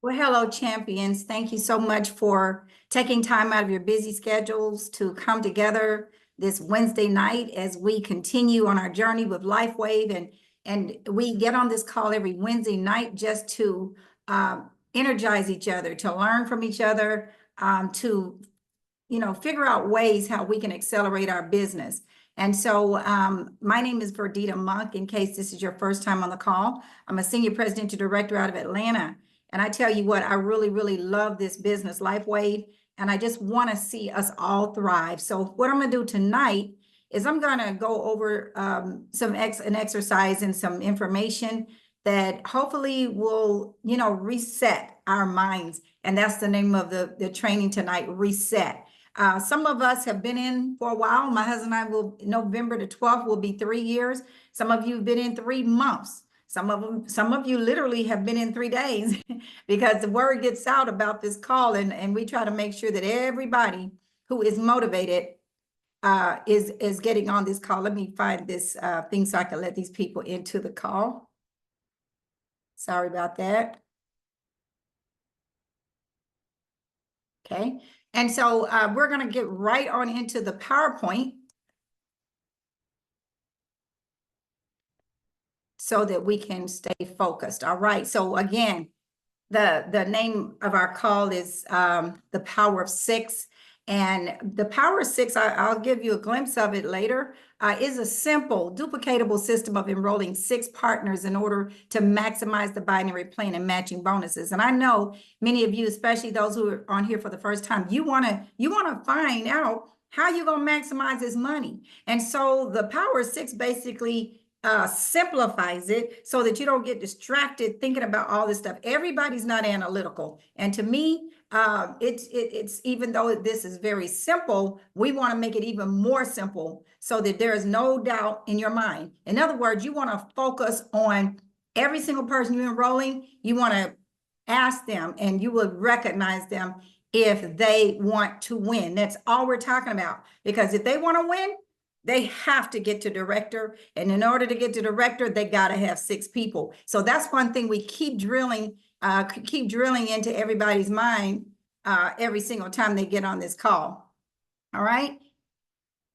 Well, hello, champions. Thank you so much for taking time out of your busy schedules to come together this Wednesday night as we continue on our journey with LifeWave. And we get on this call every Wednesday night just to energize each other, to learn from each other, to figure out ways how we can accelerate our business. And so my name is Verdita Monk, in case this is your first time on the call. I'm a senior president and director out of Atlanta. And I tell you what, I really, really love this business, LifeWave, and I just want to see us all thrive. So what I'm going to do tonight is I'm going to go over an exercise and some information that hopefully will, reset our minds. And that's the name of the training tonight, Reset. Some of us have been in for a while. My husband and I November the 12th will be 3 years. Some of you have been in 3 months. Some of you literally have been in 3 days because the word gets out about this call, and we try to make sure that everybody who is motivated is getting on this call. Let me find this thing so I can let these people into the call. Sorry about that. Okay, and so we're going to get right on into the PowerPoint so that we can stay focused. All right, so again, the name of our call is The Power of Six. And the Power of Six, I'll give you a glimpse of it later, is a simple, duplicatable system of enrolling 6 partners in order to maximize the binary plan and matching bonuses. And I know many of you, especially those who are on here for the first time, you want to find out how you're going to maximize this money. And so the Power of Six basically simplifies it so that you don't get distracted thinking about all this stuff. Everybody's not analytical. And to me, it's even though this is very simple, we want to make it even more simple so that there is no doubt in your mind. In other words, you want to focus on every single person you're enrolling. You want to ask them and you will recognize them if they want to win. That's all we're talking about. Because if they want to win, they have to get to director. And in order to get to director, they got to have 6 people. So that's one thing we keep drilling into everybody's mind every single time they get on this call. All right.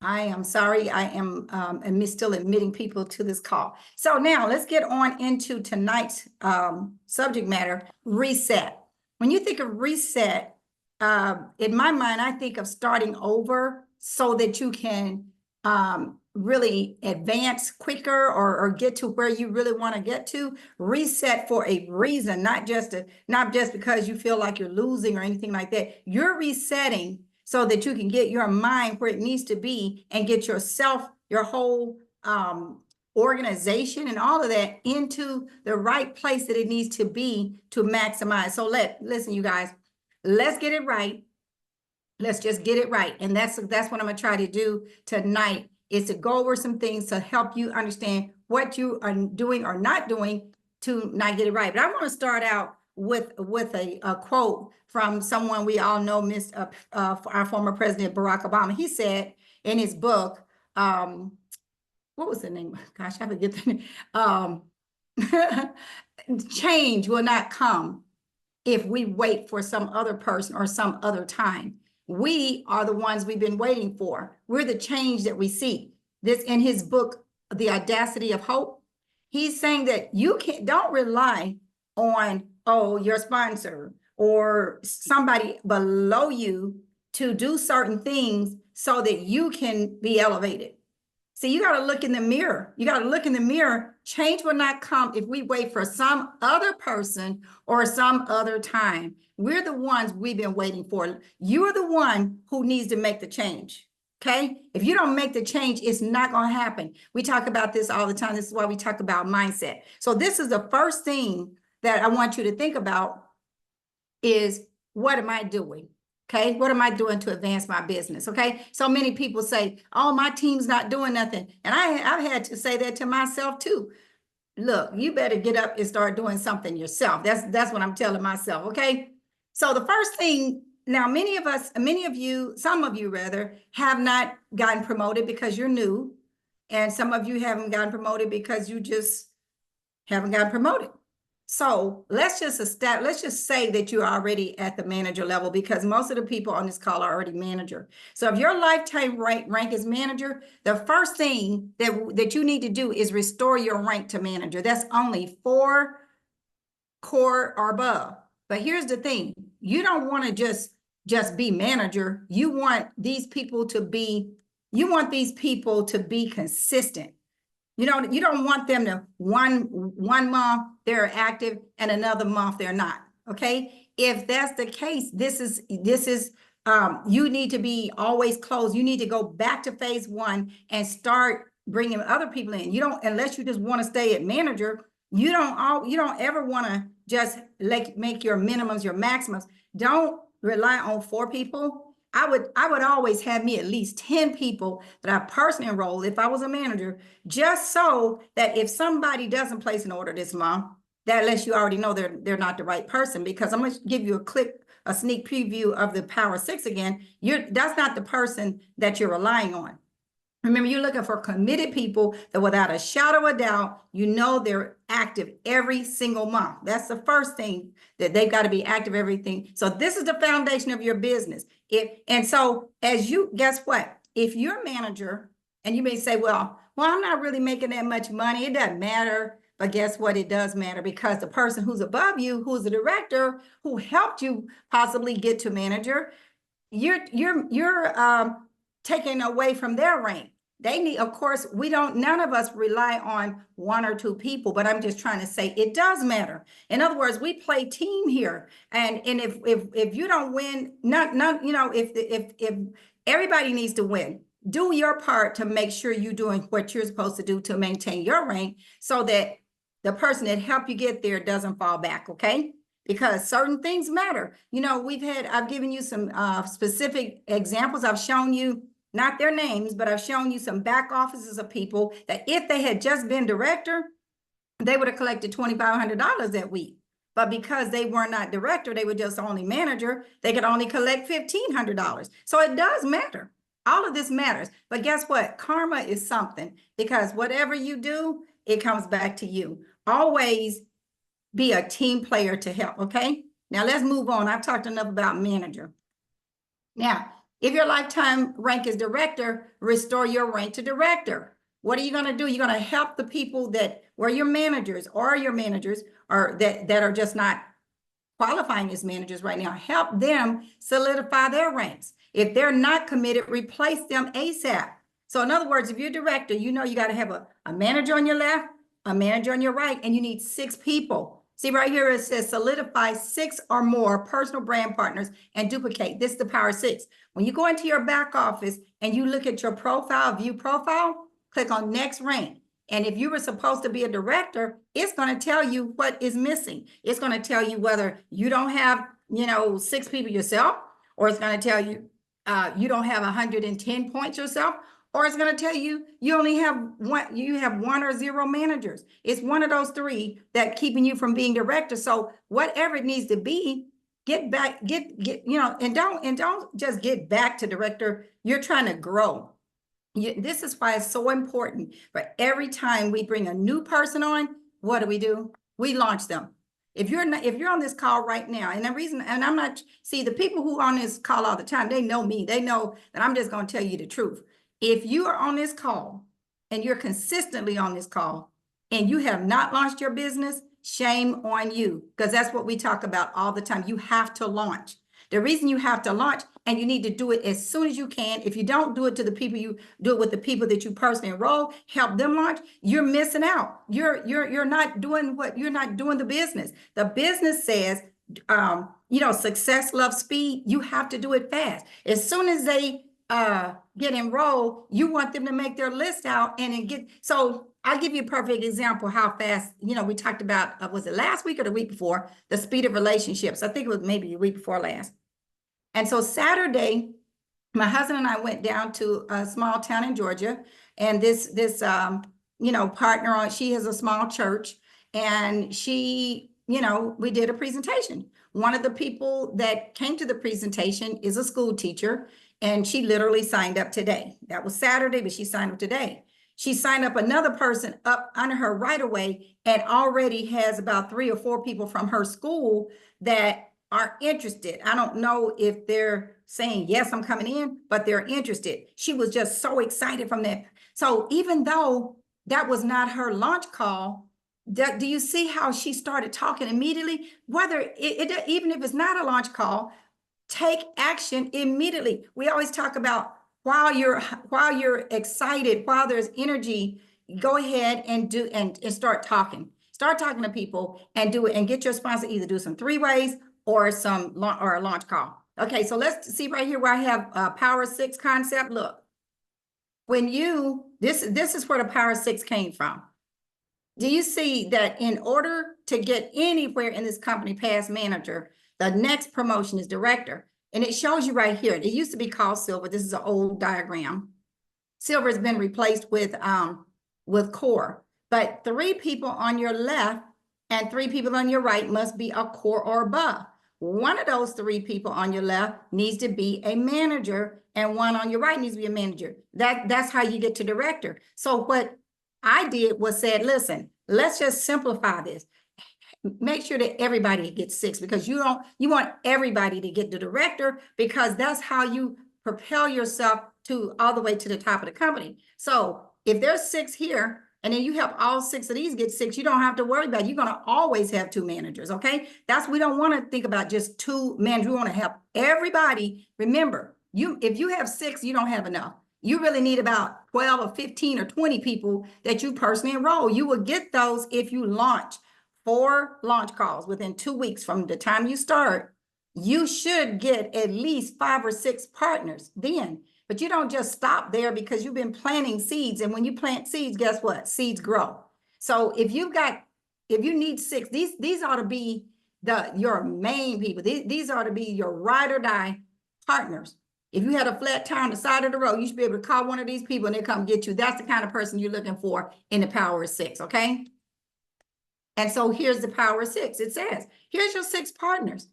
I am sorry. I am still admitting people to this call. So now let's get on into tonight's subject matter, reset. When you think of reset, in my mind, I think of starting over so that you can really advance quicker or get to where you really want to get to. Reset for a reason, not just because you feel like you're losing or anything like that. You're resetting so that you can get your mind where it needs to be and get yourself, your whole organization and all of that into the right place that it needs to be to maximize. So listen, you guys, let's get it right. Let's just get it right. And that's what I'm going to try to do tonight, is to go over some things to help you understand what you are doing or not doing to not get it right. But I want to start out with a quote from someone we all know, our former President Barack Obama. He said in his book, what was the name? Gosh, I forget the name. Change will not come if we wait for some other person or some other time. We are the ones we've been waiting for. We're the change that we seek. This in his book, The Audacity of Hope. He's saying that don't rely on, your sponsor or somebody below you to do certain things so that you can be elevated. See, you got to look in the mirror. You got to look in the mirror. Change will not come if we wait for some other person or some other time. We're the ones we've been waiting for. You're the one who needs to make the change. Okay? If you don't make the change, it's not going to happen. We talk about this all the time. This is why we talk about mindset. So this is the first thing that I want you to think about is, what am I doing? Okay, what am I doing to advance my business? Okay, so many people say, oh, my team's not doing nothing. And I've had to say that to myself too. Look, you better get up and start doing something yourself. That's what I'm telling myself, okay? So the first thing, now some of you rather, have not gotten promoted because you're new. And some of you haven't gotten promoted because you just haven't gotten promoted. So let's just say that you're already at the manager level, because most of the people on this call are already manager. So if your lifetime rank is manager, the first thing that you need to do is restore your rank to manager. That's only 4 core or above. But here's the thing, you don't want to just be manager. You want these people to be consistent. You don't want them to one month they're active and another month they're not. Okay. If that's the case, this is you need to be always closed. You need to go back to phase 1 and start bringing other people in. You don't, unless you just want to stay at manager, you don't ever want to just make your minimums your maximums. Don't rely on 4 people. I would always have me at least 10 people that I personally enroll if I was a manager, just so that if somebody doesn't place an order this month, that lets you already know they're not the right person. Because I'm going to give you a sneak preview of the Power 6 again. That's not the person that you're relying on. Remember, you're looking for committed people that without a shadow of doubt, they're active every single month. That's the first thing, that they've got to be active everything. So this is the foundation of your business. Guess what? If you're a manager and you may say, well, I'm not really making that much money, it doesn't matter. But guess what? It does matter, because the person who's above you, who's the director, who helped you possibly get to manager, you're taking away from their rank. They need, of course, none of us rely on 1 or 2 people, but I'm just trying to say it does matter. In other words, we play team here. And if you don't win, if everybody needs to win, do your part to make sure you're doing what you're supposed to do to maintain your rank, so that the person that helped you get there doesn't fall back, okay? Because certain things matter. I've given you some specific examples. I've shown you, not their names, but I've shown you some back offices of people that if they had just been director, they would have collected $2,500 that week. But because they were not director, they were just only manager, they could only collect $1,500. So it does matter. All of this matters. But guess what? Karma is something, because whatever you do, it comes back to you. Always be a team player to help, okay? Now let's move on. I've talked enough about manager. Now, if your lifetime rank is director, restore your rank to director. What are you going to do? You're going to help the people that were your managers or that are just not qualifying as managers right now. Help them solidify their ranks. If they're not committed, replace them ASAP. So in other words, if you're director, you got to have a manager on your left, a manager on your right, and you need 6 people. See right here, it says solidify 6 or more personal brand partners and duplicate. This is the Power 6. When you go into your back office and you look at your profile, view profile, click on next rank. And if you were supposed to be a director, it's going to tell you what is missing. It's going to tell you whether you don't have, 6 people yourself, or it's going to tell you you don't have 110 points yourself, or it's going to tell you you only have 1 or 0 managers. It's one of those 3 that keeping you from being director. So whatever it needs to be, get back, and don't just get back to director. You're trying to grow. This is why it's so important. For every time we bring a new person on, what do? We launch them. If you're on this call right now, and the people who are on this call all the time, they know me. They know that I'm just going to tell you the truth. If you are on this call and you're consistently on this call and you have not launched your business, shame on you, because that's what we talk about all the time. You have to launch. The reason you have to launch, and you need to do it as soon as you can. If you don't do it to the people, you do it with the people that you personally enroll, help them launch, you're missing out. You're not doing the business. The business says, success loves speed. You have to do it fast. As soon as they get enrolled, you want them to make their list out so I'll give you a perfect example how fast, we talked about, was it last week or the week before, the speed of relationships. I think it was maybe the week before last. And so Saturday, my husband and I went down to a small town in Georgia, and this partner, she has a small church, and she, we did a presentation. One of the people that came to the presentation is a school teacher, and she literally signed up today. That was Saturday, but she signed up today. She signed up another person up under her right away and already has about 3 or 4 people from her school that are interested. I don't know if they're saying, yes, I'm coming in, but they're interested. She was just so excited from that. So even though that was not her launch call, do you see how she started talking immediately? Whether even if it's not a launch call, take action immediately. We always talk about while you're excited, while there's energy, go ahead and do and start talking. Start talking to people and do it and get your sponsor either do some 3-ways or a launch call. Okay, so let's see right here where I have Power 6 concept. Look, when this is where the Power 6 came from. Do you see that in order to get anywhere in this company past manager, the next promotion is director? And it shows you right here. It used to be called silver. This is an old diagram. Silver has been replaced with core. But 3 people on your left and 3 people on your right must be a core or above. One of those 3 people on your left needs to be a manager, and one on your right needs to be a manager. That's how you get to director. So what I did was said, listen, let's just simplify this. Make sure that everybody gets 6 because you want everybody to get the director because that's how you propel yourself to all the way to the top of the company. So if there's 6 here and then you help all 6 of these get 6, you don't have to worry about it. You're going to always have 2 managers. Okay. We don't want to think about just 2 managers. We want to help everybody. Remember, if you have 6, you don't have enough. You really need about 12 or 15 or 20 people that you personally enroll. You will get those if you launch 4 launch calls within 2 weeks from the time you start. You should get at least 5 or 6 partners then. But you don't just stop there because you've been planting seeds. And when you plant seeds, guess what? Seeds grow. So if you need 6, these ought to be your main people. These ought to be your ride or die partners. If you had a flat tire on the side of the road, you should be able to call one of these people and they come get you. That's the kind of person you're looking for in the Power of 6, okay? And so here's the Power of 6. It says, here's your 6 partners.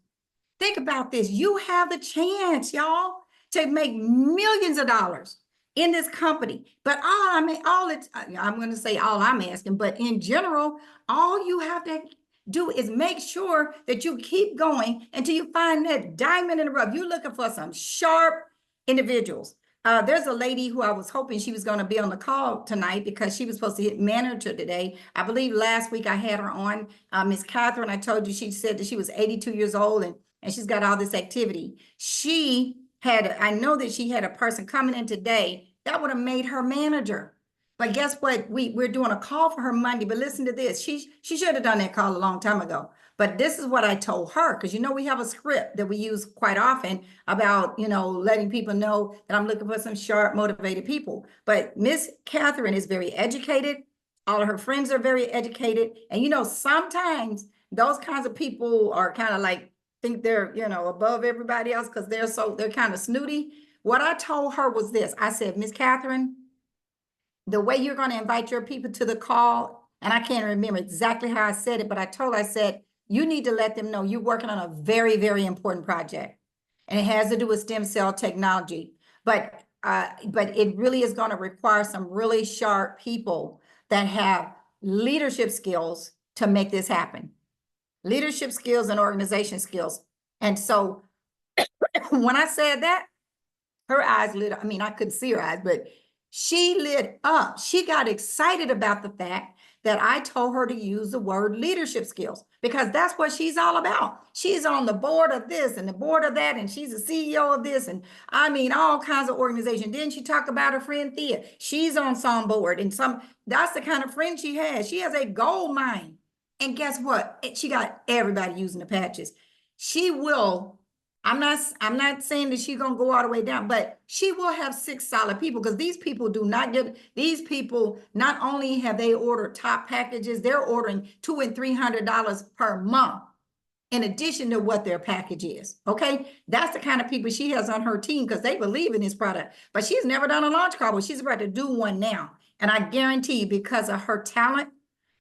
Think about this. You have the chance, y'all, to make millions of dollars in this company. But I'm going to say all I'm asking, but in general, all you have to do is make sure that you keep going until you find that diamond in the rough. You're looking for some sharp individuals. There's a lady who I was hoping she was going to be on the call tonight because she was supposed to hit manager today. I believe last week I had her on, Miss Catherine. I told you, she said that she was 82 years old and she's got all this activity. I know that she had a person coming in today that would have made her manager. But guess what? We're doing a call for her Monday, but listen to this. She should have done that call a long time ago. But this is what I told her, because we have a script that we use quite often about, letting people know that I'm looking for some sharp, motivated people. But Miss Catherine is very educated. All of her friends are very educated. And, sometimes those kinds of people are kind of like, think they're, above everybody else because they're kind of snooty. What I told her was this. I said, Miss Catherine, the way you're going to invite your people to the call, and I can't remember exactly how I said it, but I said, you need to let them know you're working on a very, very important project. And it has to do with stem cell technology. But it really is going to require some really sharp people that have leadership skills to make this happen. Leadership skills and organization skills. And so when I said that, her eyes lit up. I mean, I couldn't see her eyes, but she lit up. She got excited about the fact that I told her to use the word leadership skills because that's what she's all about. She's on the board of this and the board of that, and she's the CEO of this, and I mean, all kinds of organization. Then she talked about her friend Thea. She's on some board, and that's the kind of friend she has. She has a gold mine. And guess what? She got everybody using the patches. She will, I'm not saying that she's gonna go all the way down, but she will have 6 solid people because these people these people, not only have they ordered top packages, they're ordering $200 and $300 per month in addition to what their package is. Okay, that's the kind of people she has on her team because they believe in this product. But she's never done a launch call, but she's about to do one now. And I guarantee you, because of her talent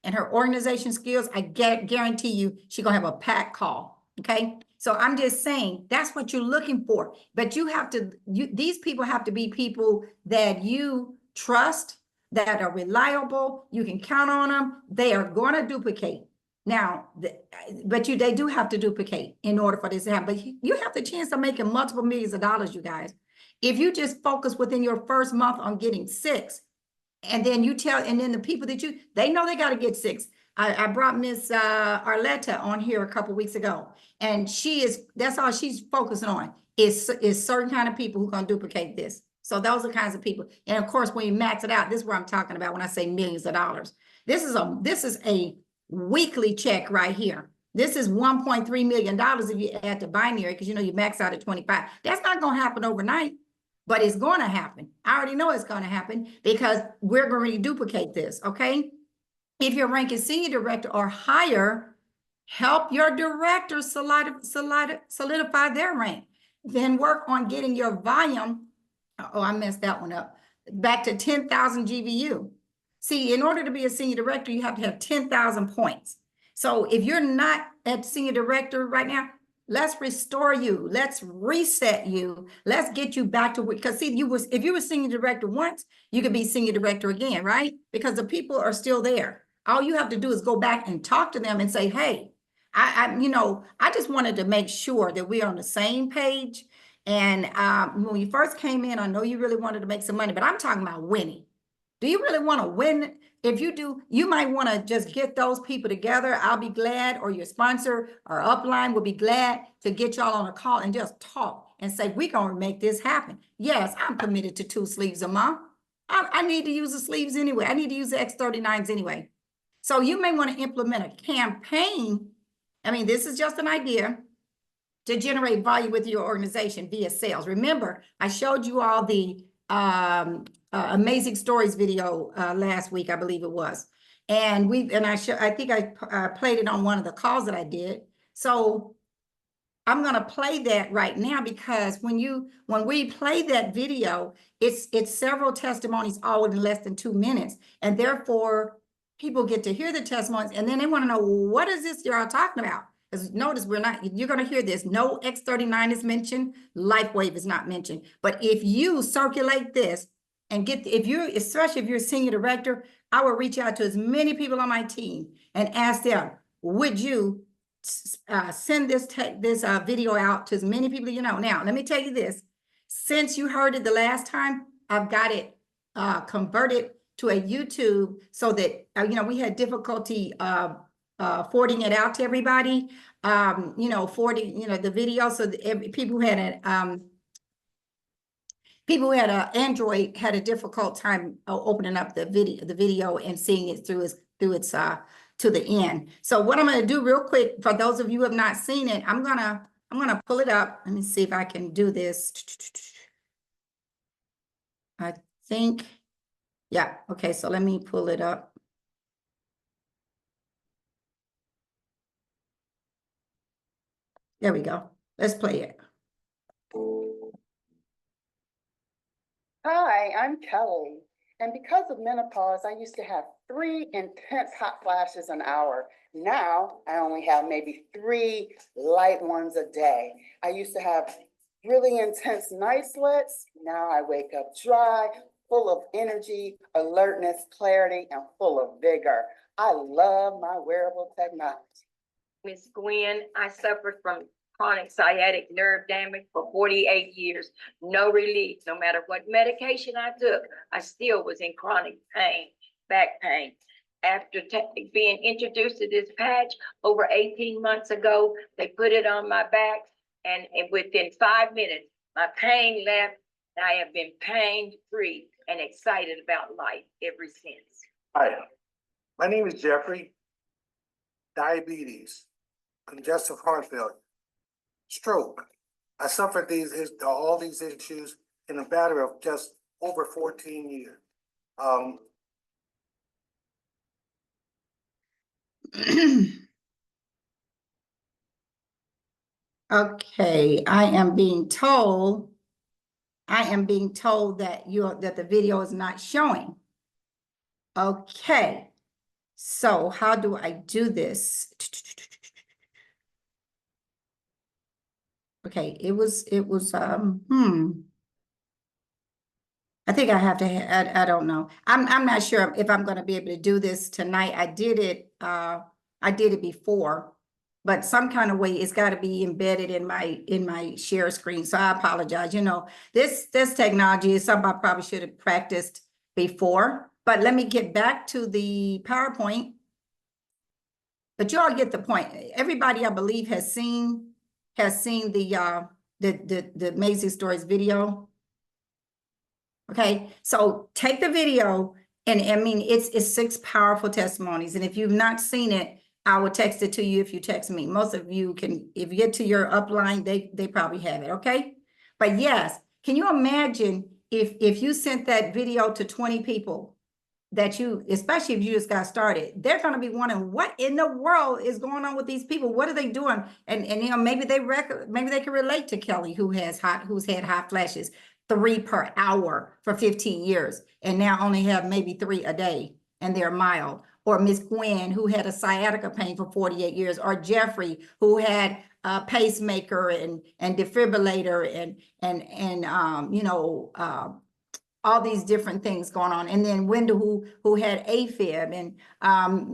and her organization skills, I guarantee you she's gonna have a packed call. Okay. So I'm just saying that's what you're looking for. But these people have to be people that you trust, that are reliable. You can count on them. They are going to duplicate. Now, they do have to duplicate in order for this to happen. But you have the chance of making multiple millions of dollars, you guys. If you just focus within your first month on getting 6, and then and then the people that they know they got to get 6. I brought Miss Arletta on here a couple weeks ago, and that's all she's focusing on is certain kind of people who are going to duplicate this. So those are the kinds of people. And of course, when you max it out, this is what I'm talking about when I say millions of dollars. This is a weekly check right here. This is $1.3 million if you add the binary, because you max out at 25. That's not going to happen overnight, but it's going to happen. I already know it's going to happen because we're going to duplicate this, okay? If your rank is senior director or higher, help your director solidify their rank. Then work on getting your volume. Oh, I messed that one up. Back to 10,000 GVU. See, in order to be a senior director, you have to have 10,000 points. So if you're not at senior director right now, let's restore you. Let's reset you. Let's get you back to, because see, if you were senior director once, you could be senior director again, right? Because the people are still there. All you have to do is go back and talk to them and say, hey, I just wanted to make sure that we're on the same page. And when you first came in, I know you really wanted to make some money, but I'm talking about winning. Do you really want to win? If you do, you might want to just get those people together. I'll be glad, or your sponsor or upline will be glad to get y'all on a call and just talk and say, we're going to make this happen. Yes, I'm committed to 2 sleeves a month. I need to use the sleeves anyway. I need to use the X39s anyway. So you may want to implement a campaign. I mean, this is just an idea to generate value with your organization via sales. Remember, I showed you all the Amazing Stories video last week, I believe it was. And I think I played it on one of the calls that I did. So I'm going to play that right now, because when we play that video, it's several testimonies all in less than 2 minutes. And therefore, people get to hear the testimonies, and then they want to know, what is this you're all talking about? Because notice, you're going to hear this. No X39 is mentioned. LifeWave is not mentioned. But if you circulate this and especially if you're a senior director, I will reach out to as many people on my team and ask them, would you send this video out to as many people you know? Now, let me tell you this. Since you heard it the last time, I've got it converted to a YouTube, so that, we had difficulty forwarding it out to everybody, forwarding, the video. So people who had an Android had a difficult time opening up the video and seeing it through its to the end. So what I'm going to do real quick, for those of you who have not seen it, I'm gonna pull it up. Let me see if I can do this. I think, yeah. Okay, so let me pull it up. There we go. Let's play it. Hi, I'm Kelly. And because of menopause, I used to have 3 intense hot flashes an hour. Now I only have maybe 3 light ones a day. I used to have really intense night sweats. Now I wake up dry, full of energy, alertness, clarity, and full of vigor. I love my wearable technology. Miss Gwen, I suffered from chronic sciatic nerve damage for 48 years. No relief. No matter what medication I took, I still was in chronic pain, back pain. After being introduced to this patch over 18 months ago, they put it on my back, and within 5 minutes, my pain left. And I have been pain-free and excited about life ever since. Hi, my name is Jeffrey. Diabetes, congestive heart failure, stroke. I suffered all these issues in a matter of just over 14 years. Okay, I am being told that the video is not showing. Okay, so how do I do this? Okay, I I think I have to, I don't know. I'm not sure if I'm gonna be able to do this tonight. I did it before. But some kind of way, it's gotta be embedded in my share screen. So I apologize, this technology is something I probably should have practiced before. But let me get back to the PowerPoint. But you all get the point. Everybody, I believe, has seen the Amazing Stories video. Okay, so take the video, and I mean, it's 6 powerful testimonies. And if you've not seen it, I will text it to you if you text me. Most of you can, if you get to your upline, they probably have it, okay? But yes, can you imagine if you sent that video to 20 people that especially if you just got started, they're gonna be wondering, what in the world is going on with these people? What are they doing? And maybe maybe they can relate to Kelly, who's had hot flashes 3 per hour for 15 years, and now only have maybe 3 a day, and they're mild. Or Miss Gwen, who had a sciatica pain for 48 years, or Jeffrey, who had a pacemaker and defibrillator and all these different things going on. And then Wendell, who had AFib, and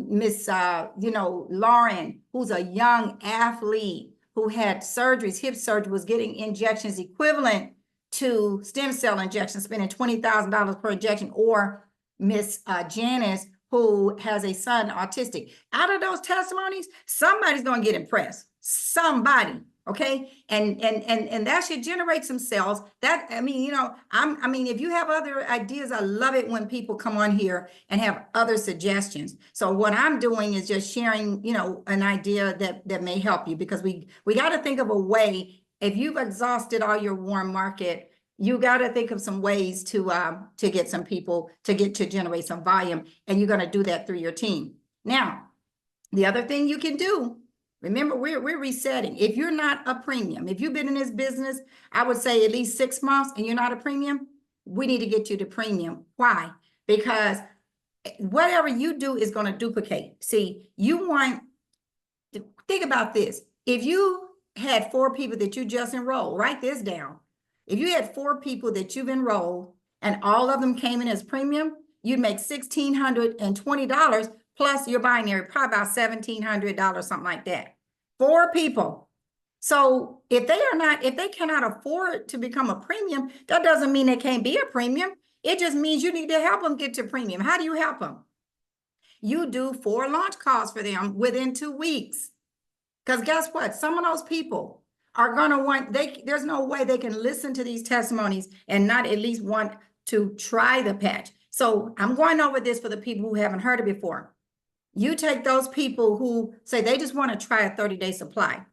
Miss Lauren, who's a young athlete who had surgeries, hip surgery, was getting injections equivalent to stem cell injections, spending $20,000 per injection. Or Miss Janice, who has a son autistic. Out of those testimonies, somebody's gonna get impressed. Somebody, okay? And that should generate some sales. I mean, if you have other ideas, I love it when people come on here and have other suggestions. So what I'm doing is just sharing, an idea that may help you, because we got to think of a way. If you've exhausted all your warm market, you got to think of some ways to get some people to generate some volume, and you're going to do that through your team. Now, the other thing you can do, remember, we're resetting. If you're not a premium, if you've been in this business, I would say at least 6 months, and you're not a premium, we need to get you to premium. Why? Because whatever you do is going to duplicate. See, you want to think about this. If you had 4 people that you just enrolled, write this down. If you had 4 people that you've enrolled and all of them came in as premium, you'd make $1,620 plus your binary, probably about $1,700, something like that. 4 people. So if they cannot afford to become a premium, that doesn't mean they can't be a premium. It just means you need to help them get to premium. How do you help them? You do 4 launch calls for them within 2 weeks. Because guess what? Some of those people are going to want, there's no way they can listen to these testimonies and not at least want to try the patch. So I'm going over this for the people who haven't heard it before. You take those people who say they just want to try a 30-day supply.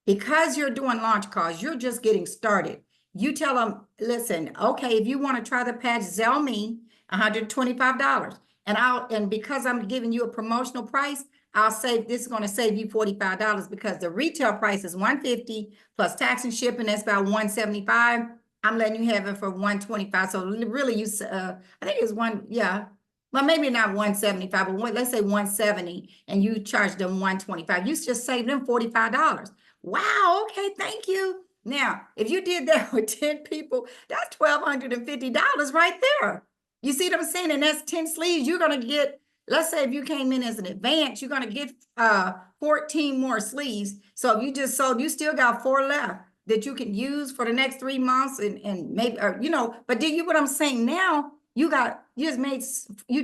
Because you're doing launch calls, you're just getting started. You tell them, listen, okay, if you want to try the patch, Zelle me $125. And because I'm giving you a promotional price, I'll say this is going to save you $45, because the retail price is $150 plus tax and shipping. That's about $175. I'm letting you have it for $125. So really, I think it's well, maybe not $175, but let's say $170, and you charge them $125. You just save them $45. Wow. Okay. Thank you. Now, if you did that with 10 people, that's $1,250 right there. You see what I'm saying? And that's 10 sleeves. You're going to get, let's say if you came in as an advance, you're going to get 14 more sleeves. So if you just sold, you still got 4 left that you can use for the next 3 months, and maybe, but do you what I'm saying now? You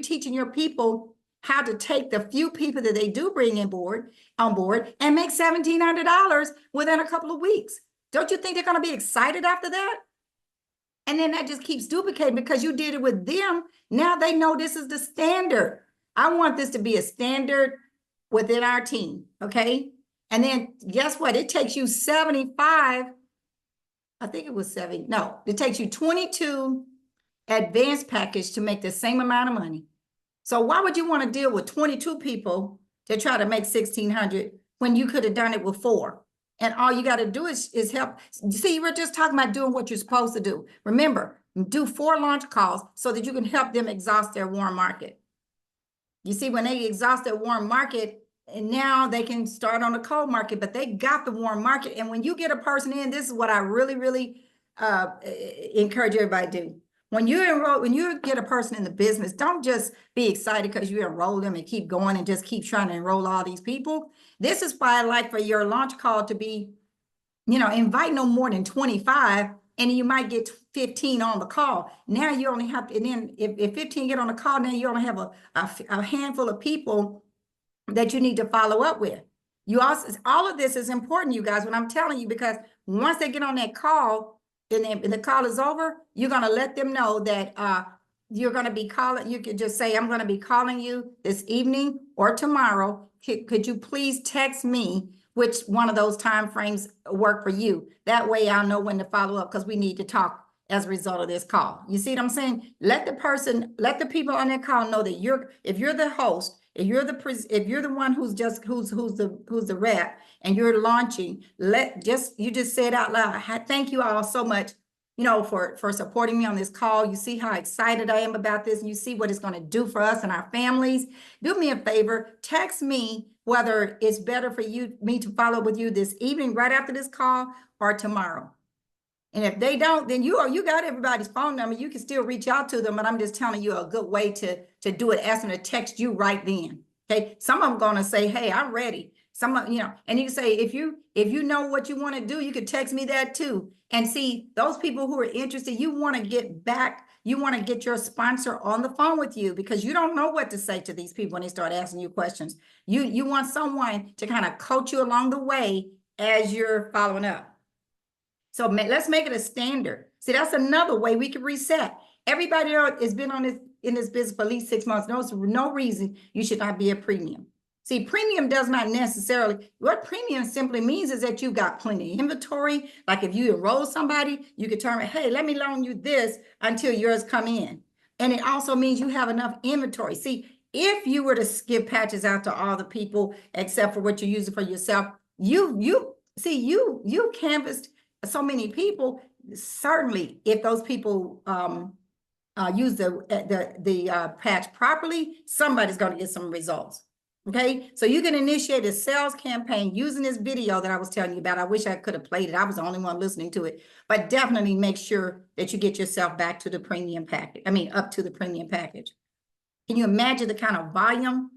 teaching your people how to take the few people that they do bring on board and make $1,700 within a couple of weeks. Don't you think they're going to be excited after that? And then that just keeps duplicating because you did it with them. Now they know this is the standard. I want this to be a standard within our team, okay? And then guess what? It takes you 75, I think it was 70. No, it takes you 22 advanced package to make the same amount of money. So why would you want to deal with 22 people to try to make $1,600 when you could have done it with 4? And all you got to do is help. See, we're just talking about doing what you're supposed to do. Remember, do 4 launch calls so that you can help them exhaust their warm market. You see, when they exhaust their warm market, and now they can start on the cold market, but they got the warm market. And when you get a person in, this is what I really, really encourage everybody to do. When you enroll, when you get a person in the business, don't just be excited because you enroll them and keep going and just keep trying to enroll all these people. This is why I like for your launch call to be, invite no more than 25, and you might get 15 on the call. Now you only have to, and then if 15 get on the call, now you only have a handful of people that you need to follow up with. You also, all of this is important, you guys, what I'm telling you, because once they get on that call and the call is over, you're gonna let them know that you're gonna be calling. You could just say, I'm gonna be calling you this evening or tomorrow. Could you please text me which one of those time frames work for you? That way I'll know when to follow up, because we need to talk as a result of this call. You see what I'm saying? Let the people on that call know that if you're the host, if you're the one who's the rep and you're launching, you just say it out loud. Thank you all so much, for supporting me on this call. You see how excited I am about this, and you see what it's going to do for us and our families. Do me a favor, text me whether it's better for me to follow up with you this evening right after this call or tomorrow. And if they don't, then you got everybody's phone number. You can still reach out to them, but I'm just telling you a good way to do it. Ask them to text you right then. Okay. Some of them going to say, hey, I'm ready. Some of, and you can say, if you know what you want to do, you could text me that too. And see, those people who are interested, you want to get back, you want to get your sponsor on the phone with you, because you don't know what to say to these people when they start asking you questions. You want someone to kind of coach you along the way as you're following up. So let's make it a standard. See, that's another way we can reset. Everybody has been in this business for at least 6 months. No reason you should not be a premium. See, premium does not necessarily, what premium simply means is that you got plenty of inventory. Like if you enroll somebody, you could turn, hey, let me loan you this until yours come in. And it also means you have enough inventory. See, if you were to give patches out to all the people, except for what you're using for yourself, you canvassed so many people. Certainly, if those people use the patch properly, somebody's going to get some results. Okay, so you can initiate a sales campaign using this video that I was telling you about. I wish I could have played it. I was the only one listening to it, but definitely make sure that you get yourself back to the premium package. I mean, up to the premium package. Can you imagine the kind of volume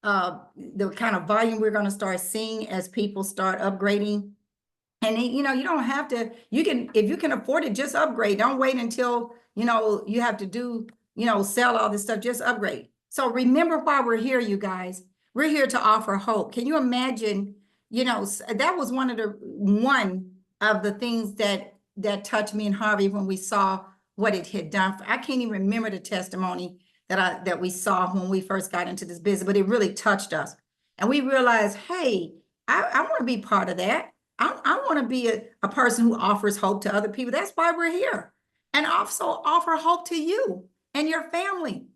we're going to start seeing as people start upgrading? And you don't have to, if you can afford it, just upgrade. Don't wait until, you have to do, sell all this stuff, just upgrade. So remember why we're here, you guys. We're here to offer hope. Can you imagine, that was one of the things that touched me and Harvey when we saw what it had done. I can't even remember the testimony that we saw when we first got into this business, but it really touched us. And we realized, hey, I want to be part of that. I want to be a person who offers hope to other people. That's why we're here. And also offer hope to you and your family,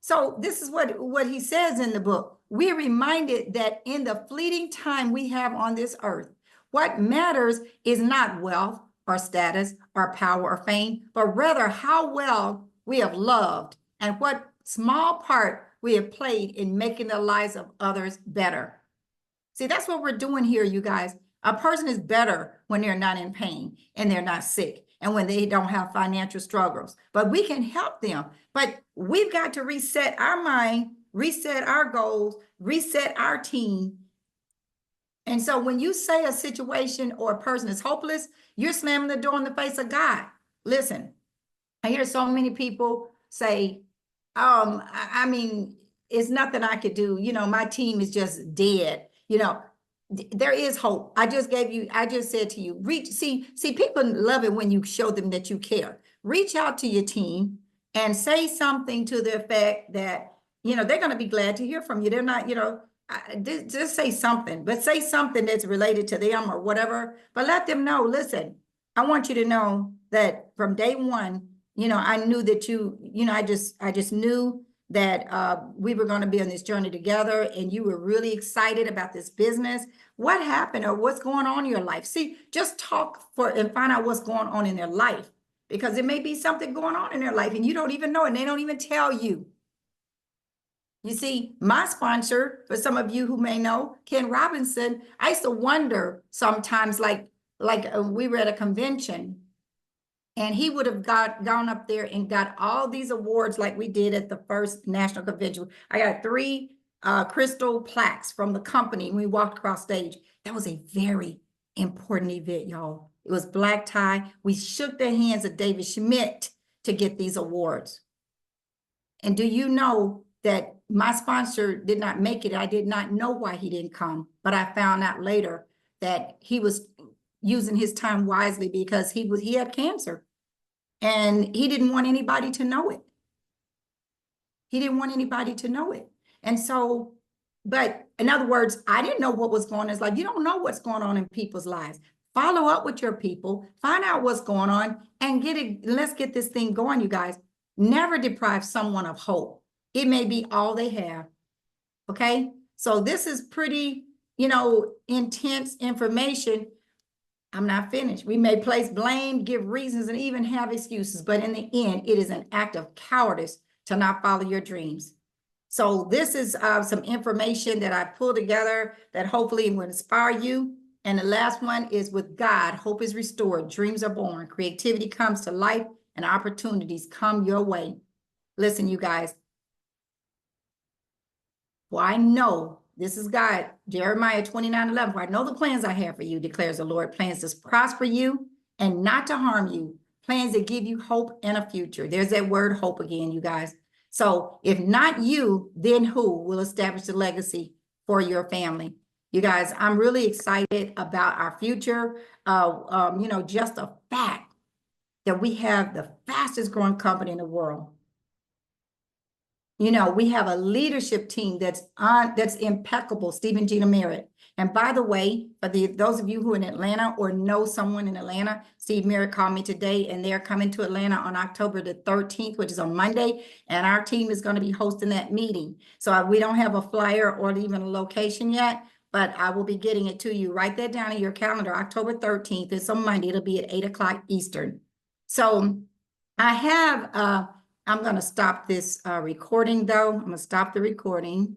So this is what he says in the book. We're reminded that in the fleeting time we have on this earth, what matters is not wealth or status or power or fame, but rather how well we have loved and what small part we have played in making the lives of others better. See, that's what we're doing here, you guys. A person is better when they're not in pain and they're not sick and when they don't have financial struggles, but we can help them. But we've got to reset our mind, reset our goals, reset our team. And so when you say a situation or a person is hopeless, you're slamming the door in the face of God. Listen, I hear so many people say, I mean, it's nothing I could do. My team is just dead. There is hope. I just said to you, see, people love it when you show them that you care. Reach out to your team and say something to the effect that, they're going to be glad to hear from you. They're not, just say something, but say something that's related to them or whatever, but let them know, listen, I want you to know that from day one, I knew that I just knew that we were going to be on this journey together and you were really excited about this business. What happened or what's going on in your life? See, just talk and find out what's going on in their life, because there may be something going on in their life and you don't even know it and they don't even tell you. You see, my sponsor, for some of you who may know, Ken Robinson, I used to wonder sometimes, like we were at a convention And he would have gone up there and got all these awards like we did at the first national convention. I got 3 crystal plaques from the company. We walked across stage. That was a very important event, y'all. It was black tie. We shook the hands of David Schmidt to get these awards. And do you know that my sponsor did not make it? I did not know why he didn't come, but I found out later that he was using his time wisely because he had cancer. And he didn't want anybody to know it. He didn't want anybody to know it. And so, but in other words, I didn't know what was going on. It's like, you don't know what's going on in people's lives. Follow up with your people, find out what's going on, and get it. Let's get this thing going, you guys. Never deprive someone of hope. It may be all they have. Okay. So this is pretty, intense information. I'm not finished. We may place blame, give reasons, and even have excuses, but in the end, it is an act of cowardice to not follow your dreams. So this is some information that I pulled together that hopefully will inspire you. And the last one is, with God, hope is restored, dreams are born, creativity comes to life, and opportunities come your way. Listen, you guys. For I know, this is God, Jeremiah 29:11. For I know the plans I have for you, declares the Lord, plans to prosper you and not to harm you, plans that give you hope and a future. There's that word hope again, you guys. So if not you, then who will establish the legacy for your family? You guys, I'm really excited about our future. Just the fact that we have the fastest growing company in the world. We have a leadership team that's impeccable, Stephen Gina Merritt. And by the way, for those of you who are in Atlanta or know someone in Atlanta, Steve Merritt called me today, and they're coming to Atlanta on October the 13th, which is on Monday. And our team is going to be hosting that meeting. So we don't have a flyer or even a location yet, but I will be getting it to you. Write that down in your calendar, October 13th. It's on Monday. It'll be at 8 o'clock Eastern. So I have, I'm going to stop this recording though. I'm going to stop the recording.